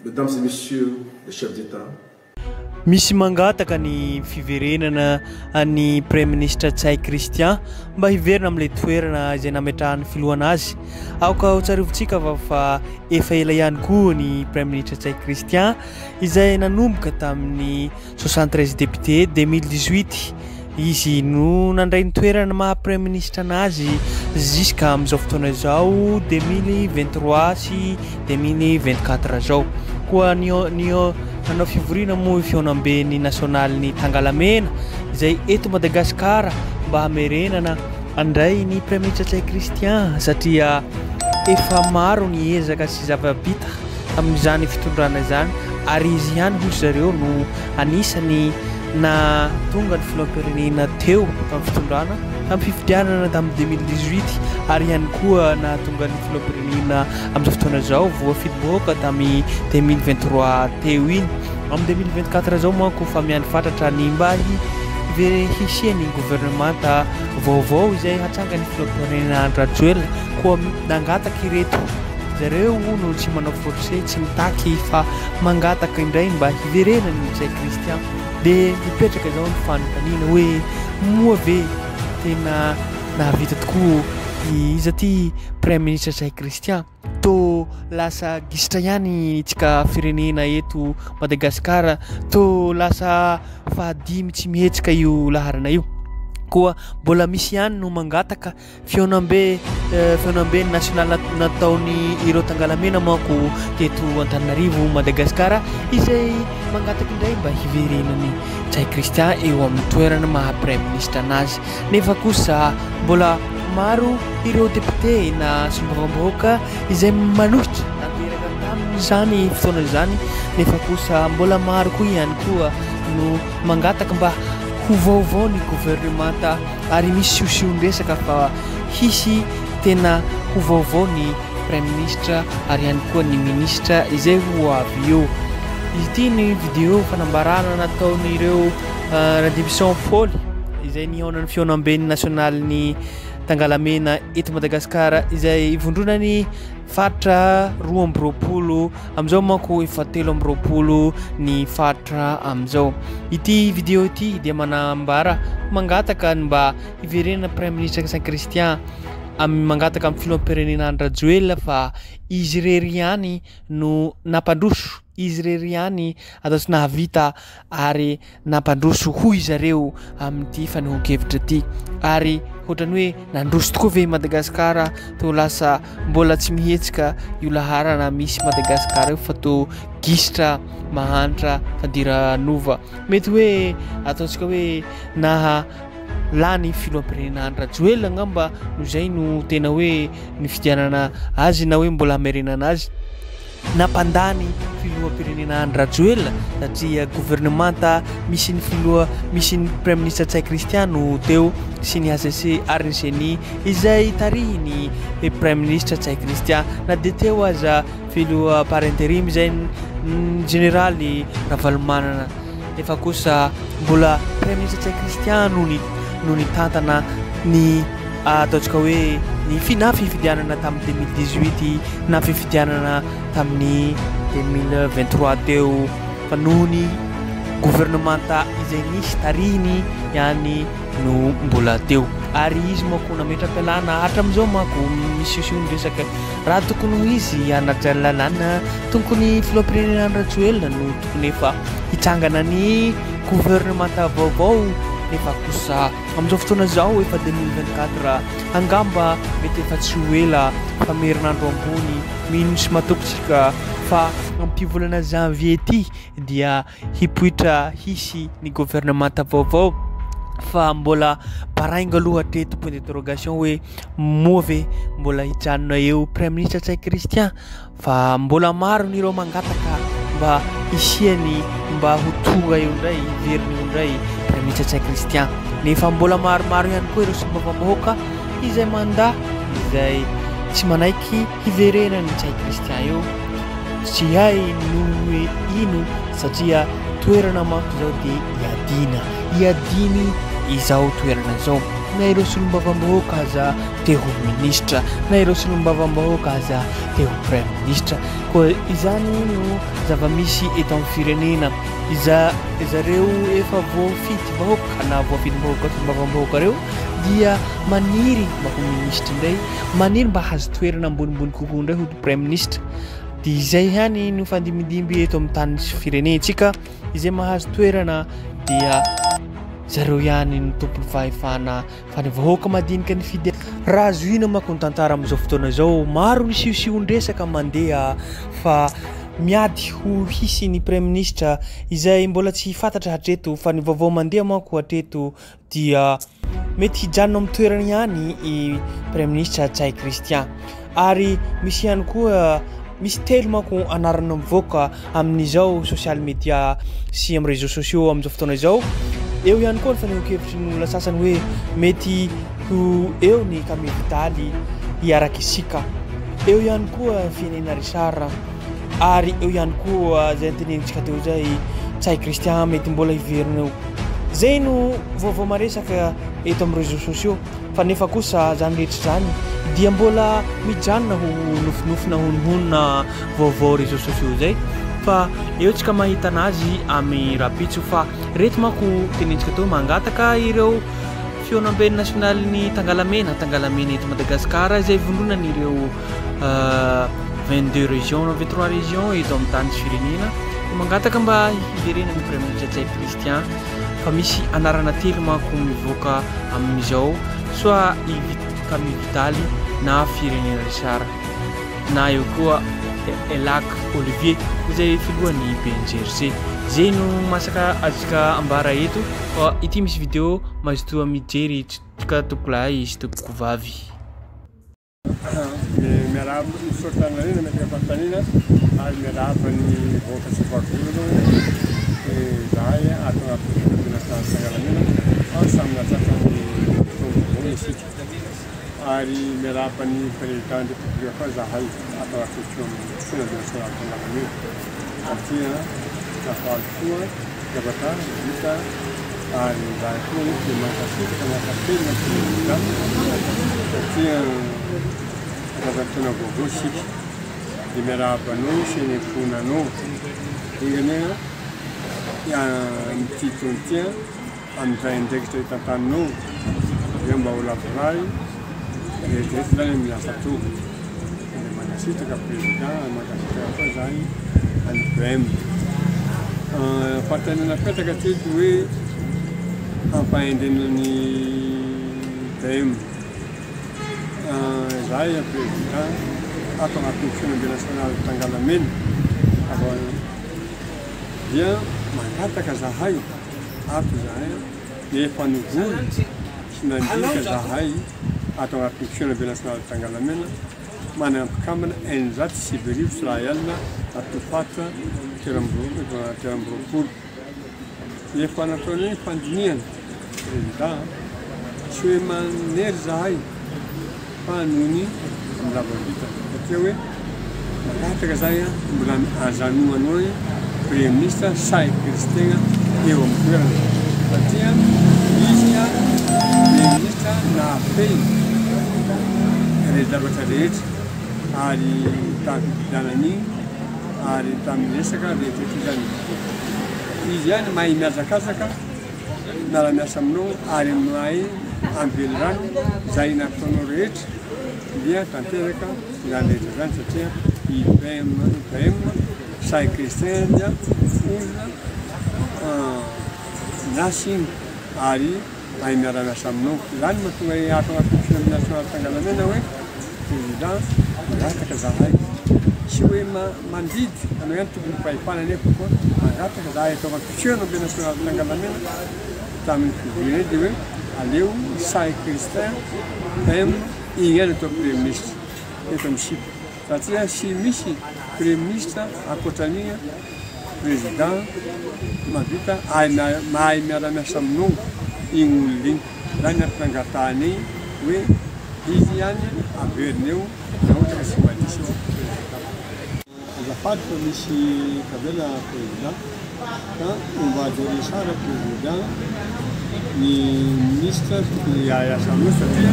Mesdames et messieurs les chefs d'État. Misy mangataka ny fiverenana ny Premier ministre Tsay Christian mba hiverina amin'ilay toerana izay nametrahan'ny filohana azy. Aoka ho tsarivontsika fa efa ela ihany koa ny Premier ministre Tsay Christian izay nanomboka tamin'ny 73 député 2018. Izy no nandray ny toerana maha Premier ministre anazy jusqu'à amin'izao fotoana izao 2023 sy 2024 zao. Koa nanao fivoriana moa fionamben'ny nasionaly Tangalamena izay eto Madagasikara mba hamerenana andray ny Premier ministre Tsay Christian satria efa maro ny ezaka sy zava-bita amin'izany fitondrana izany ary izy ihany hoy zareo no anisany na tonga ny filoham-pirenena teo tamin'ny fitondrana tamin'ny fifidianana tamin'ny 2018 ary ihany koa na tonga ny filoham-pirenena amin'izao fotoana izao voafidiboaka tamin'ny 2023 teo iny. Amin'ny 2024 zao manko fa miany fatratra ny mba hisian'ny gouvernemanta vaovao izay hatsanga ny filoham-pirenena Rajoelina koa nangataka ireto zareo no tsy manao forcé tsy mitaky fa mangataka indray mba hiverenany ny Tsay Christian dia mipetraka izao ny fanontaniana hoe moa ve tena nahavita tokoa izy ty Premier ministre Tsay Christian to lasa gisitra ihany tsika firenena eto Madagasikara to lasa fahadimy tsy mihetsika io laharana io koa mbola misy ihany no mangataka fionamben'ny nasionaly nataony ireo Tangalamena manko teto Antananarivo Madagasikara izay mangataka indray mba hiverenany Tsay Christian eo amin'ny toerana maha Premier ministre anazy. Nefa kosa mbola maro ireo député na sombavambahoaka izay manohitra nateraka tamin'izany fotoana izany nefa kosa mbola maro koa ihany koa no mangataka mba ho vaovao ny gouvernemanta ary misy siosion-dresaka fa hisy tena ho vaovao ny Premier ministre ary ihany koa ny ministre izay ho avy eo. Izy ity ny vidéo fanambarana nataon'ireo Redemption Paul izay nihaonan'ny fionamben'ny nasionaly Tangalamena eto Madagasikara izay ivondronany faritra 2020 amin'izao manko efa 2020 ny faritra amin'izao. Ity vidéo ity dia manambara mangataka mba hiverenana Premier ministre Tsay Christian mangataka amin'ny filoham-pirenena Rajoelina fa izy rery ihany no nampandroso izy rery ihany atao tsy nahavita ary nampandroso hoy zareo amin'ity fanehoan-kevitra ity ary ohatrany hoe nandroso tokoa ve Madagasikara to lasa mbola tsy mihetsika io laharana misy Madagasikara io fa to gisitra mahantra fandiranova mety hoe ataontsika hoe na lany filoham-pirenena Rajoelina ngamba no zay no tena hoe ny fidianana azy na hoe mbola hamerenana azy napandany filoham-pirenena Rajoelina satria gouvernemanta misy ny Premier ministre Tsay Christian no teo sy ny ACC RNCNI izay tarihiny Premier ministre Tsay Christian na dia teo aza filoha par intérim izay generaly Ravalomanana nefa kosa mbola Premier ministre Tsay Christian no nitantana ny ataontsika hoe ny fifidianana tamin'ny 2018 na fifidianana tamin'ny 2023 teo fa noho ny gouvernemanta izay nisy tarihiny ihany no mbola teo ary izy manko nametra-pialana hatramin'izao manko misy siosion-dresaka raha tokony ho izy anajalalana tokony filoham-pirenena Rajoelina no tokony efa hitsangana ny gouvernemanta vaovao nefa kosa amin'izao fotoana izao efa 2024 angamba mety efa tsy ho ela fa merinandro ambony mino sy matokotsika fa am'pivolana janvier ity dia hipoitra hisy ny gouvernemanta vaovao fa mbola barainga aloha hatreto point d'interrogation hoe moa ve mbola hijanona eo Premier ministre Tsay Christian fa mbola maro nireo mangataka mba hisiany mba ho tonga eo indray hiverina eo indray Premier ministre Tsay Christian nefa mbola maromaro ihany koa ireo sombavambahoaka izay manda izay tsy manaiky hiverenany Tsay Christian eo tsy hay no hoe ino satria toerana manko zao dia iadiny izao toerana izao na ireo solombavambahoaka aza te ho ministra na ireo solombavambahoaka aza te ho premier ministra koa izany no zava-misy eto amin'ny firenena zareo efa voafity vahoaka na voafity vahoaka solombavambahoaka reo dia maniry mba ho ministra indray maniry mba hazo toerana ambonimbony kokoa indray ho premier ministra dia izay ihany no fandimidimby eto amin'ny tany firenentsika izay mahazo toerana dia zareo ihany ny tompony fahefana fa ny vahoaka madinika ny fidy raha azo ina manko ny tantara amin'izao fotoana izao maro ny siosiondresaka mandeha fa miady ho hisy ny premier ministra izay mbola tsy fantatra hatreto fa ny vaovao mandeha manko hatreto dia mety hijanona amin'ny toerana ihany i premier ministra Tsay Christian ary misy ihany koa misy telo manko anarana mivoaka amin'izao social media sy amin'ny réseaux sociaux amin'izao fotoana izao eo ihany koa ny fanehoan-kevitry ny olona sasany hoe mety ho eo ny Camille Vitaly hiaraka isika eo ihany koa Fiainana Richard ary eo ihany koa zay tenenitsika teo zay Tsay Christian mety mbola hiverina eo zay no vaovao maresaka eto amin'ny réseaux sociaux fa nefa kosa zany rehetra zany dia mbola mijanona ho nofinofina hononona vaovao réseaux sociaux zay fa eo tsika mahita anazy amin'ny rapitso fa reto manko tenentsika teo mangataka ireo fionam-beny nasionaly Tangalamena eto Madagasikara izay vondronany ireo 22 régions 23 régions eto amin'ny tany sy firenena mangataka mba hiverena ny premier ministre Tsay Christian fa misy anarana telo manko mivoaka amin'izao soit Camille Vitaly na Fiainana Richard na eo koa Elac Olivier izay filohan'ny PNGRC zay no masaka azika ambara eto ity misy vidéo mazotoa mijery tsika tokolay sy tokovavy miarahaba ny sortanarena mety afantanina ary miarahaba ny vahoaka sy vavolona zahay ato anaty Tangalamena samy natsatran'ny tombony isika ary miarahaba ny président de république fa zahay ato anaty fiona nasional Tangalamena satria nafaly koa zavatra vita ary zahay koa dia mankasitraka miakapelina satria zavatra vaovao isika dia miarahabanao sy ny fonanao ingany ny titontia amin'izay indraikitra hitantaninao dia mba ho lavorary rehetrarehetra zany miasa to dia mankasitraka président mankasitraka koa zany any PM fatanina petraka teto hoe ampahendrenany PM zahay président ato anatin'ny fiona nasional Tangalamena dia mangataka zahay ato zahay nefa novory sy nandika zahay ato anatin'ny fiona nasional Tangalamena manampikamana 100 sy raha alina atofatra teramborokolo efa nataony fandinihana président sy hoe manery zahay fa nony milavavita satria hoe mangataka zahay mbola azanoanao premier ministre Tsay Christian eo amin'ny toerana satria izy premier ministre nahafehy re zavatra rehetra ary tamin'ny ary tamin'ny resaka rehetrarehetra zany izy ihany mahay miazakazaka miara-miasa aminao ary mahay ambelirano zay nataonao rehetra dia tanteraka zany rehetra zany satria i PM Tsay Christian dia olona nasiny ary mahay miara-miasa aminao zany mahatonga ato anatin'ny fiona nasional Tangalamena hoe président mangataka zahay sy hoe mandidy anao ihany tokony fahefana nefa koa mangataka zahay atao anatin'ny fiona nasional Tangalamena tamin'ny fivorinay dia hoe aleo Tsay Christian PM igny ihany atao premier ministre eto amin'ny Sipa satria sy misy premier ministre ankoatran'igny président mavita mahay miara-miasa aminao igny olona igny zany ampitangatahany igny hoe izy ihany averiny eo na ohatra ka sy mandisy azafady fa misy kavela président ka ombadory sara président ny ministre tokony hiasa amin'io satria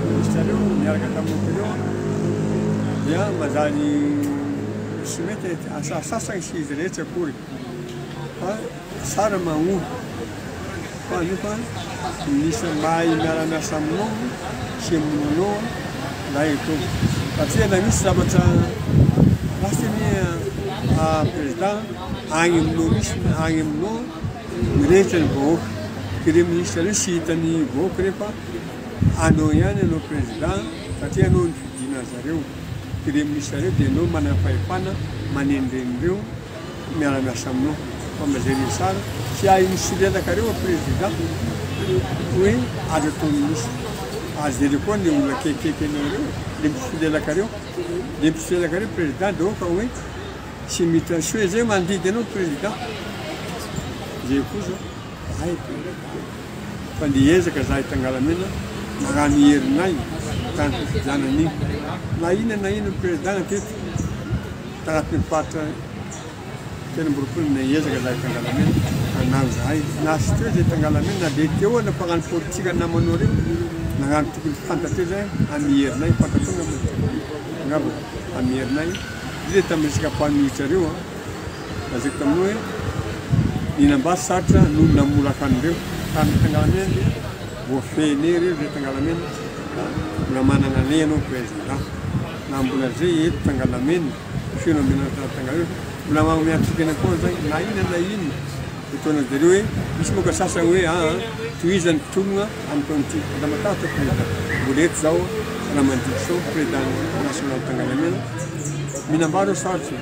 ministre reo miaraka tamin'ny teo dia mazany sy mety asasagny sy izy rehetra akory fa sara magnohy fa nefa ministre mahay miara-miasa aminao sy aminao na eto satria na misy zavatra rasy président agny aminao misy agny aminao mirehetra ny vahoaka kire ministre reo sy hitany vahoaka rehefa anao ihany anao président satria anao ny fidina zareo kire ministre reo dia anao manana fahefana manendrenireo miara-miasa aminao fa mazery sara sy ahy misy lelaka reo président hoe azo atao ministre azery koa ny olona kekeke anareo le mpifidelaka reo le mpifidelaka reo président dia oka hoe sy mita soe zay mandidy anao président zay koa zao ay fa niezaka zahay Tangalamena magnano herinay tany fifidianan'igny na ina président teto tagnatin'ny faritra telomboroapolo niezaka zahay Tangalamena anano zahay na sy teo zay Tangalamena na le teo ana mpagnano politika namanao reo nagnano tokony fantateo zay amin'ny herinay fantatonga ngaba amin'ny herinay le tamin'ny resaka mpanohitra reo azako taminao hoe ninambasy sarotra no namolaka an'ireo tamin'ny Tangalamena dia voafene reo zay Tangalamena mbola manana anay anao président na mbola zay eto Tangalamena fianao Tangalamena mbola magnome atokana koa zay na inona etoana zareo hoe misy moka sasany hoe tohizany fitomagna amin'ny taon'ity da matahatra président mbola eto zao raha mandiky sao président national Tangalamena minambaro sarotra